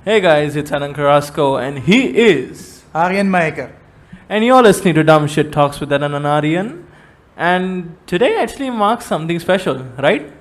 Hey guys, it's Anand Carrasco and he is Aryan Maikar. and you're listening to DumbShiz Talks with Allan and Aryan. And today actually marks something special, right?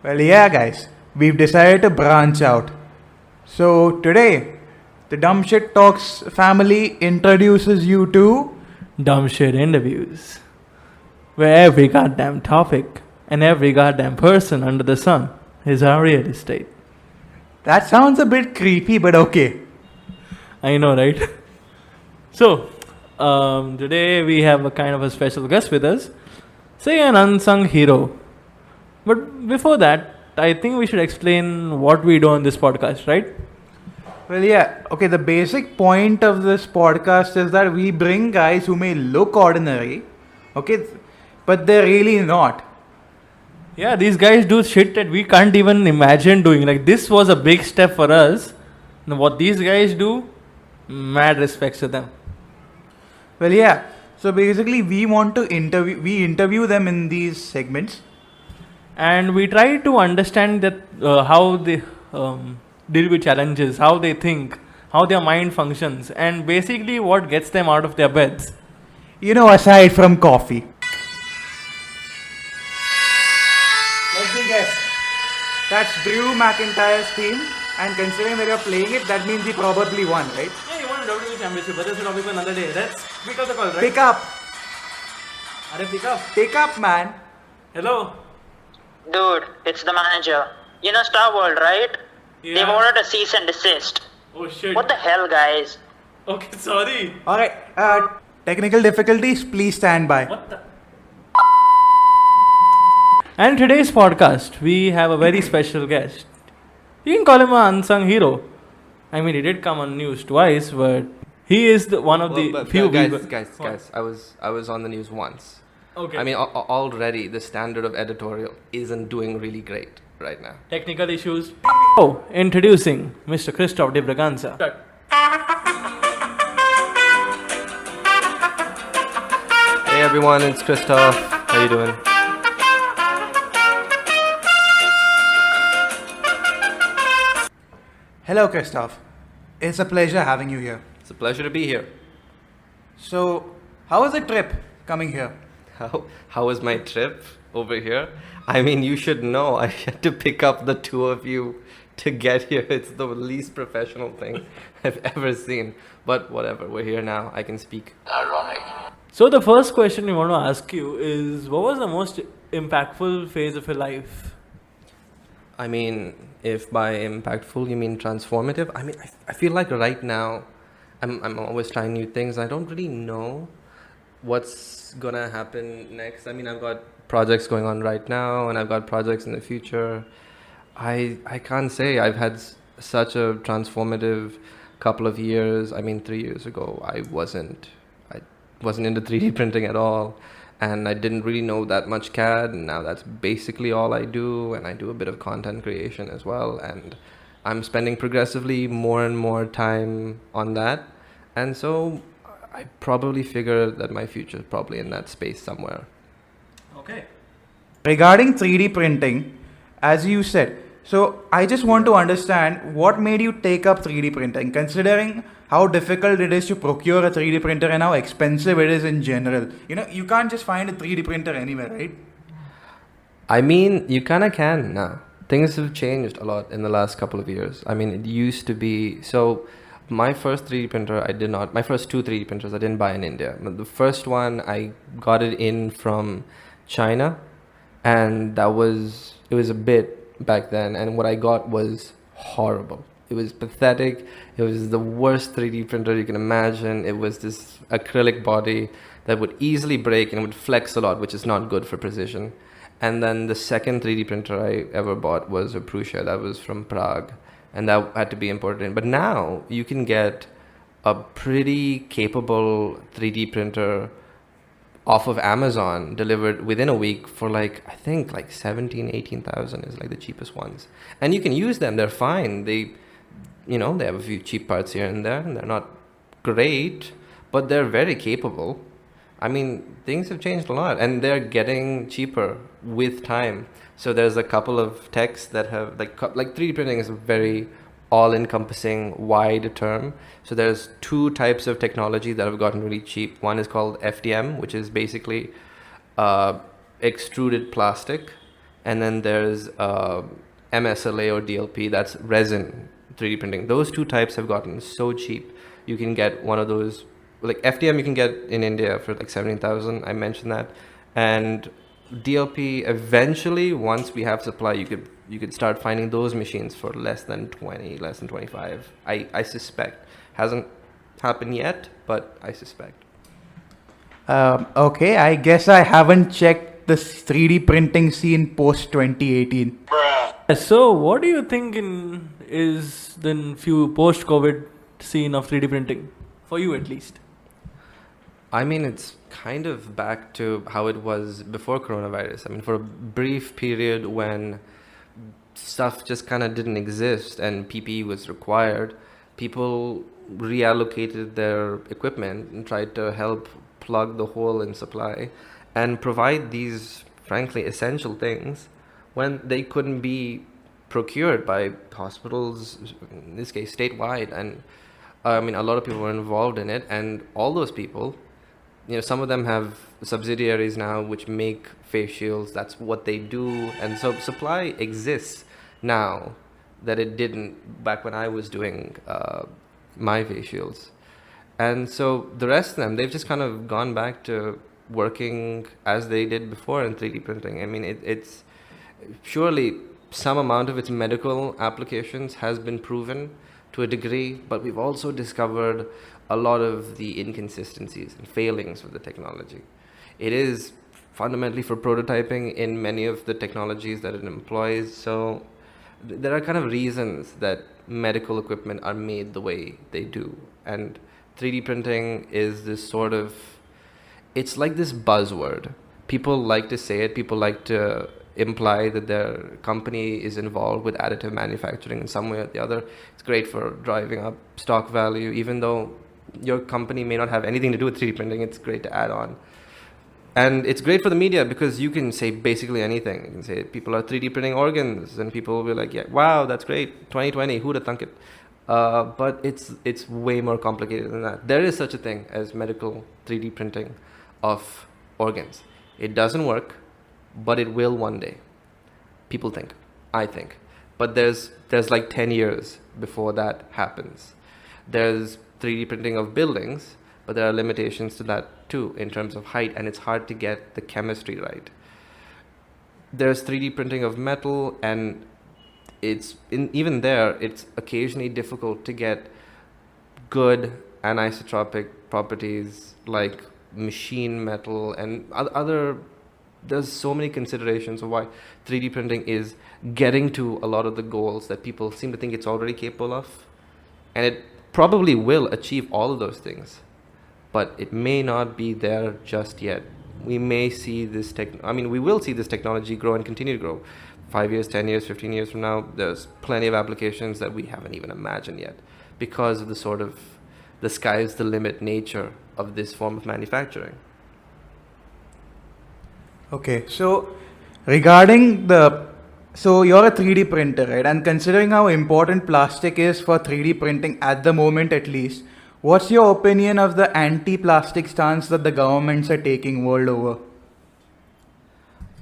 Well, yeah, guys, we've decided to branch out. So today, the DumbShiz Talks family introduces you to. DumbShiz interviews, where every goddamn topic and every goddamn person under the sun is our real estate. That sounds a bit creepy, but okay. I know, right? So, today we have a kind of a special guest with us, say an unsung hero. But before that, I think we should explain what we do on this podcast, right? Well, yeah, okay, the basic point of this podcast is that we bring guys who may look ordinary, okay, but they're really not. Yeah, these guys do shit that we can't even imagine doing. Like, this was a big step for us. And what these guys do, mad respects to them. Well, yeah, so basically we interview them in these segments. And we try to understand that how they deal with challenges, how they think, how their mind functions, and basically what gets them out of their beds. You know, aside from coffee. Let me guess. That's Drew McIntyre's team, and considering that you're playing it, that means he probably won, right? Yeah, you want a WWE championship, but that's a topic for another day. Let's pick up the call, right? Pick up. Pick up. Pick up, man. Hello. Dude, it's the manager. You know Star World, right? Yeah. They've ordered a cease and desist. Oh shit. What the hell, guys? Okay, sorry. Alright, technical difficulties, please stand by. What the? And today's podcast, we have a very special guest. You can call him an unsung hero. I mean, he did come on news twice, but he is one of the few people. Guys, I was on the news once. Okay. I mean, already the standard of editorial isn't doing really great right now. Technical issues. Oh, introducing Mr. Kristoff De Braganca. Hey everyone, it's Kristoff. How you doing? Hello, Kristoff. It's a pleasure having you here. It's a pleasure to be here. So, how was the trip coming here? How was my trip over here? I mean, you should know I had to pick up the two of you to get here. It's the least professional thing I've ever seen. But whatever, we're here now. I can speak. Ironic. So the first question we want to ask you is, what was the most impactful phase of your life? I mean, if by impactful you mean transformative, I mean, I feel like right now I'm always trying new things. I don't really know what's gonna happen next. I mean, I've got projects going on right now and I've got projects in the future. I can't say I've had such a transformative couple of years. I mean, 3 years ago I wasn't into 3D printing at all, and I didn't really know that much CAD, and now that's basically all I do, and I do a bit of content creation as well, and I'm spending progressively more and more time on that, and so I probably figure that my future is probably in that space somewhere. Okay. Regarding 3D printing, as you said, so I just want to understand what made you take up 3D printing, considering how difficult it is to procure a 3D printer and how expensive it is in general. You know, you can't just find a 3D printer anywhere, right? I mean, you kind of can now. Things have changed a lot in the last couple of years. I mean, it used to be, so my first 3D printer, my first two 3D printers, I didn't buy in India. The first one, I got it in from China, and it was a bit back then, and what I got was horrible. It was pathetic. It was the worst 3D printer you can imagine. It was this acrylic body that would easily break and would flex a lot, which is not good for precision. And then the second 3D printer I ever bought was a Prusa that was from Prague, and that had to be imported in. But now you can get a pretty capable 3D printer off of Amazon delivered within a week for I think 18,000 is the cheapest ones. And you can use them. They're fine. They have a few cheap parts here and there, and they're not great, but they're very capable. I mean, things have changed a lot, and they're getting cheaper with time. So there's a couple of techs that have like 3D printing is a very all-encompassing wide term. So there's two types of technology that have gotten really cheap. One is called FDM, which is basically extruded plastic, and then there's MSLA or DLP, that's resin 3D printing. Those two types have gotten so cheap. You can get one of those, like FDM you can get in India for like 17,000, I mentioned that. And DLP, eventually, once we have supply, you could start finding those machines for less than 20, less than 25. I suspect. Hasn't happened yet, but I suspect. Okay, I guess I haven't checked the 3D printing scene post 2018. So, what do you think is the few post-COVID scene of 3D printing? For you at least. I mean, it's kind of back to how it was before coronavirus. I mean, for a brief period when stuff just kind of didn't exist and PPE was required, people reallocated their equipment and tried to help plug the hole in supply and provide these, frankly, essential things when they couldn't be procured by hospitals, in this case, statewide. And I mean, a lot of people were involved in it, and all those people, some of them have subsidiaries now which make face shields. That's what they do. And so supply exists now that it didn't back when I was doing my face shields. And so the rest of them, they've just kind of gone back to working as they did before in 3D printing. I mean, it's surely some amount of its medical applications has been proven to a degree, but we've also discovered a lot of the inconsistencies and failings with the technology. It is fundamentally for prototyping in many of the technologies that it employs. So there are kind of reasons that medical equipment are made the way they do. And 3D printing is this sort of, it's like this buzzword. People like to say it, people like to imply that their company is involved with additive manufacturing in some way or the other. It's great for driving up stock value, even though your company may not have anything to do with 3D printing. It's great to add on. And it's great for the media because you can say basically anything. You can say people are 3D printing organs, and people will be like, yeah, wow, that's great, 2020, who'd have thunk it? But it's way more complicated than that. There is such a thing as medical 3D printing of organs. It doesn't work, but it will one day. People think, I think. But there's like 10 years before that happens. There's 3D printing of buildings, but there are limitations to that too in terms of height, and it's hard to get the chemistry right. There's 3D printing of metal, and even there, it's occasionally difficult to get good anisotropic properties like machine metal and other. There's so many considerations of why 3D printing is getting to a lot of the goals that people seem to think it's already capable of. And it probably will achieve all of those things, but it may not be there just yet. We may see this we will see this technology grow and continue to grow. 5 years, 10 years, 15 years from now, there's plenty of applications that we haven't even imagined yet because of the sort of the sky's the limit nature of this form of manufacturing. Okay, so regarding so you're a 3D printer, right? And considering how important plastic is for 3D printing at the moment at least, what's your opinion of the anti-plastic stance that the governments are taking world over?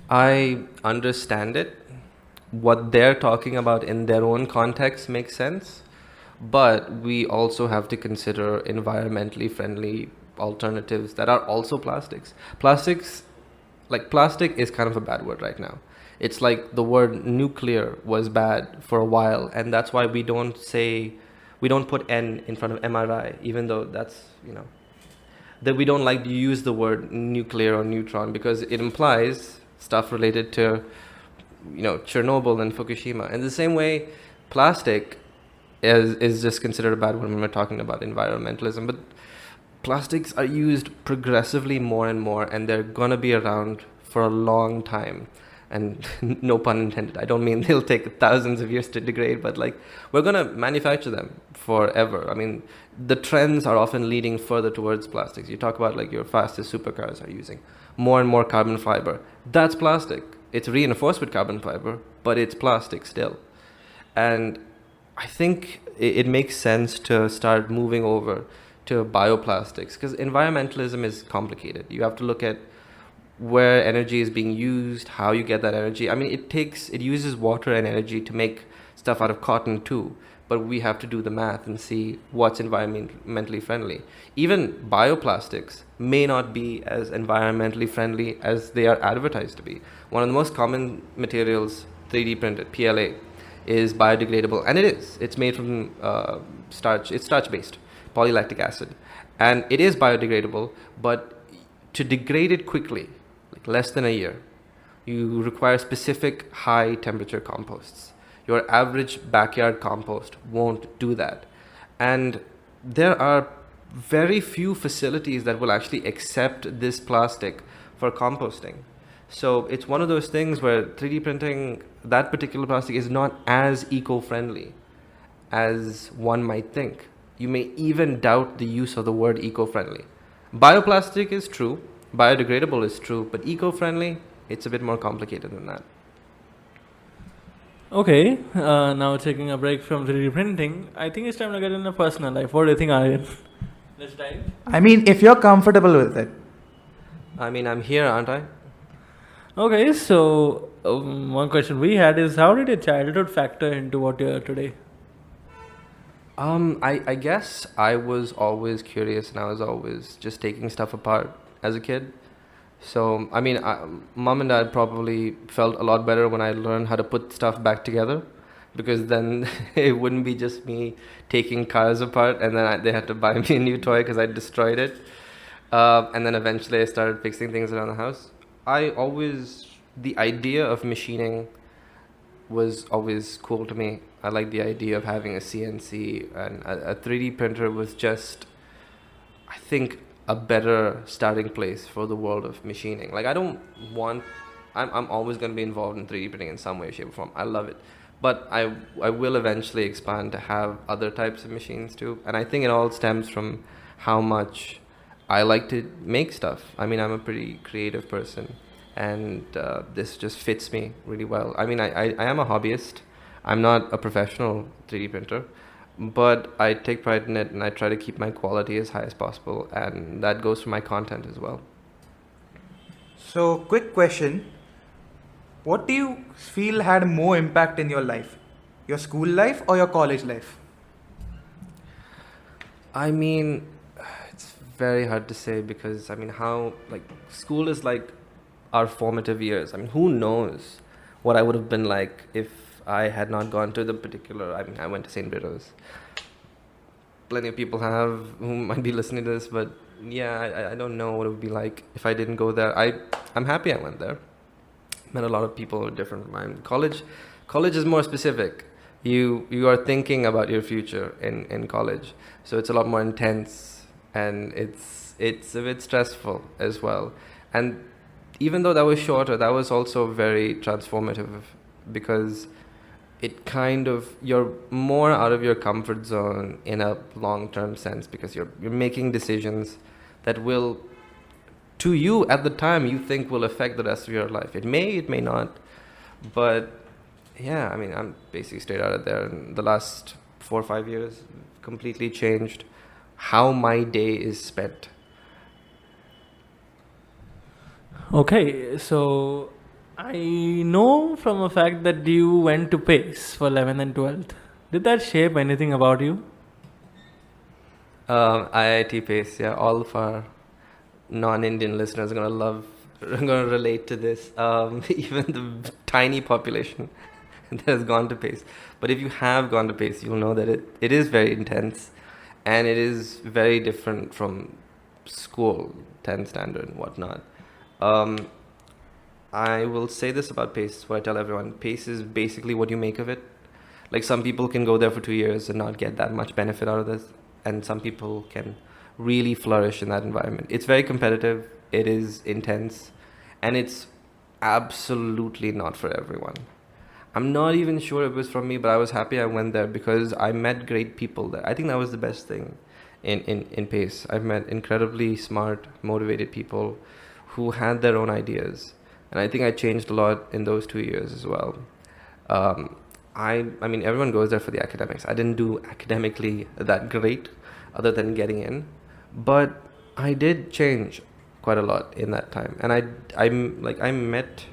I understand it. What they're talking about in their own context makes sense, but we also have to consider environmentally friendly alternatives that are also plastics. Plastic is kind of a bad word right now. It's like the word nuclear was bad for a while, and that's why we don't put N in front of MRI, even though that's, that we don't like to use the word nuclear or neutron because it implies stuff related to, Chernobyl and Fukushima. In the same way, plastic is just considered a bad word when we're talking about environmentalism, but plastics are used progressively more and more, and they're gonna be around for a long time. And no pun intended. I don't mean they'll take thousands of years to degrade, but we're gonna manufacture them forever. I mean, the trends are often leading further towards plastics. You talk about your fastest supercars are using more and more carbon fiber. That's plastic. It's reinforced with carbon fiber, but it's plastic still. And I think it makes sense to start moving over to bioplastics, because environmentalism is complicated. You have to look at where energy is being used, how you get that energy. I mean, it uses water and energy to make stuff out of cotton too, but we have to do the math and see what's environmentally friendly. Even bioplastics may not be as environmentally friendly as they are advertised to be. One of the most common materials, 3D printed, PLA, is biodegradable, and it is. It's made from starch. It's starch-based, polylactic acid, and it is biodegradable, but to degrade it quickly, like less than a year, you require specific high temperature composts. Your average backyard compost won't do that. And there are very few facilities that will actually accept this plastic for composting. So it's one of those things where 3D printing that particular plastic is not as eco-friendly as one might think. You may even doubt the use of the word eco-friendly. Bioplastic is true, biodegradable is true, but eco-friendly, it's a bit more complicated than that. Okay, now taking a break from 3D printing, I think it's time to get into personal life. What do you think, Aryan? Let's dive. I mean, if you're comfortable with it. I mean, I'm here, aren't I? Okay, so one question we had is, how did your childhood factor into what you are today? I guess I was always curious, and I was always just taking stuff apart as a kid. So, I mean, mom and dad probably felt a lot better when I learned how to put stuff back together, because then it wouldn't be just me taking cars apart and then they had to buy me a new toy because I destroyed it. And then eventually I started fixing things around the house. The idea of machining was always cool to me. I like the idea of having a CNC, and a 3D printer was just, I think, a better starting place for the world of machining. Like, I'm always going to be involved in 3D printing in some way, shape, or form. I love it. But I will eventually expand to have other types of machines too. And I think it all stems from how much I like to make stuff. I mean, I'm a pretty creative person, and this just fits me really well. I mean, I am a hobbyist. I'm not a professional 3D printer, but I take pride in it, and I try to keep my quality as high as possible, and that goes for my content as well. So, quick question. What do you feel had more impact in your life? Your school life or your college life? I mean, it's very hard to say, because, I mean, school is like our formative years. I mean, who knows what I would have been like if I had not gone to the particular, I went to St. Brito's. Plenty of people who might be listening to this, but yeah, I don't know what it would be like if I didn't go there. I'm happy I went there. Met a lot of people who are different from mine. College is more specific. You are thinking about your future in college, so it's a lot more intense, and it's a bit stressful as well. And even though that was shorter, that was also very transformative, because it you're more out of your comfort zone in a long-term sense, because you're making decisions that will, to you at the time, you think will affect the rest of your life. It may not, but yeah, I mean, I'm basically straight out of there. And the last 4 or 5 years completely changed how my day is spent. Okay, so I know from a fact that you went to PACE for 11th and 12th. Did that shape anything about you? IIT PACE, yeah, all of our non-Indian listeners are going to relate to this. Even the tiny population that has gone to PACE. But if you have gone to PACE, you'll know that it is very intense, and it is very different from school, 10 standard and whatnot. I will say this about PACE, what I tell everyone. PACE is basically what you make of it. Like, some people can go there for 2 years and not get that much benefit out of this, and some people can really flourish in that environment. It's very competitive, it is intense, and it's absolutely not for everyone. I'm not even sure it was from me, but I was happy I went there because I met great people there. I think that was the best thing in PACE. I've met incredibly smart, motivated people who had their own ideas. And I think I changed a lot in those 2 years as well. I mean, everyone goes there for the academics. I didn't do academically that great, other than getting in, but I did change quite a lot in that time, and I met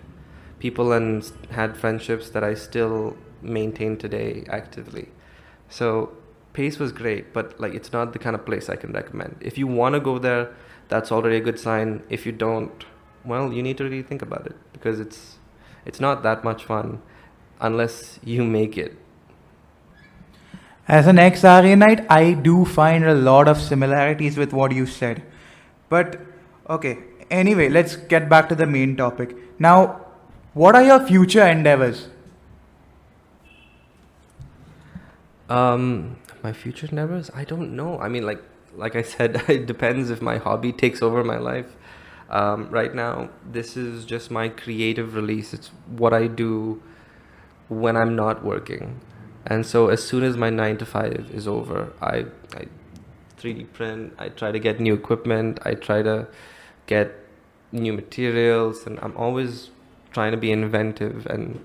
people and had friendships that I still maintain today actively. So Pace was great, but like it's not the kind of place I can recommend. If you want to go there, that's already a good sign. If you don't, well, you need to really think about it, because it's not that much fun unless you make it. As an ex-Aryanite, I do find a lot of similarities with what you said. But, okay, anyway, let's get back to the main topic. Now, what are your future endeavors? My future endeavors? I don't know. I mean, like I said, it depends if my hobby takes over my life. Right now, this is just my creative release. It's what I do when I'm not working. And so as soon as my 9 to 5 is over, I 3D print, I try to get new equipment, I try to get new materials, and I'm always trying to be inventive. And,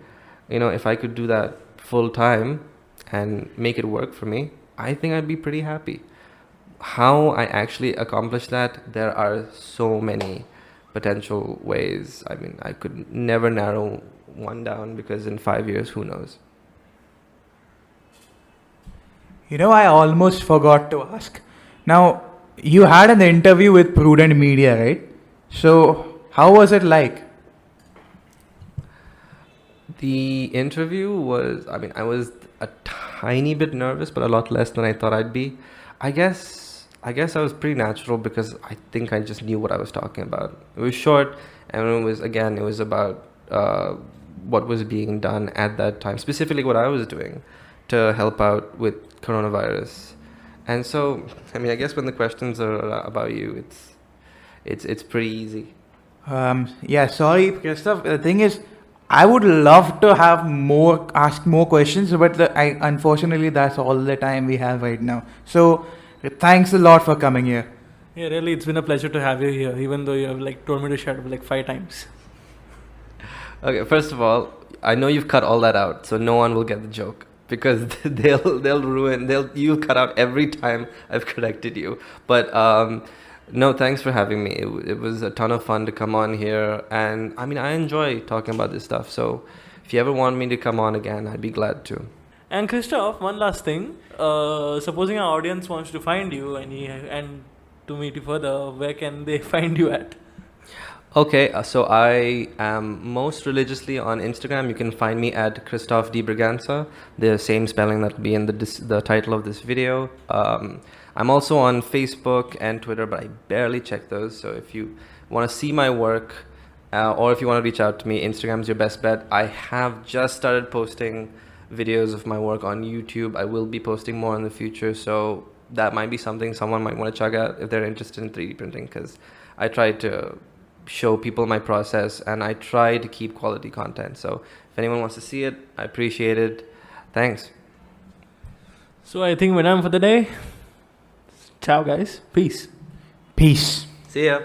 if I could do that full time and make it work for me, I think I'd be pretty happy. How I actually accomplish that, there are so many potential ways. I mean, I could never narrow one down, because in 5 years, who knows? I almost forgot to ask. Now, you had an interview with Prudent Media, right? So, how was it like? The interview was, I was a tiny bit nervous, but a lot less than I thought I'd be. I guess I was pretty natural, because I think I just knew what I was talking about. It was short, and it was about what was being done at that time, specifically what I was doing to help out with coronavirus. And so, I guess when the questions are about you, it's pretty easy. Yeah, sorry, Kristoff. The thing is, I would love to ask more questions, but unfortunately, that's all the time we have right now. So, thanks a lot for coming here. Yeah, really, it's been a pleasure to have you here, even though you have told me to shut up 5 times. Okay, first of all, I know you've cut all that out, so no one will get the joke, because you'll cut out every time I've corrected you. But no, thanks for having me. It was a ton of fun to come on here, and I enjoy talking about this stuff. So if you ever want me to come on again, I'd be glad to. And Kristoff, one last thing. Supposing our audience wants to find you and to meet you further, where can they find you at? Okay, so I am most religiously on Instagram. You can find me at Kristoff De Braganca, the same spelling that will be in the title of this video. I'm also on Facebook and Twitter, but I barely check those. So if you want to see my work, or if you want to reach out to me, Instagram's your best bet. I have just started posting videos of my work on YouTube. I will be posting more in the future, so that might be something someone might want to check out if they're interested in 3D printing, because I try to show people my process, and I try to keep quality content. So if anyone wants to see it, I appreciate it. Thanks. So I think we're done for the day. Ciao, guys. Peace. Peace. See ya.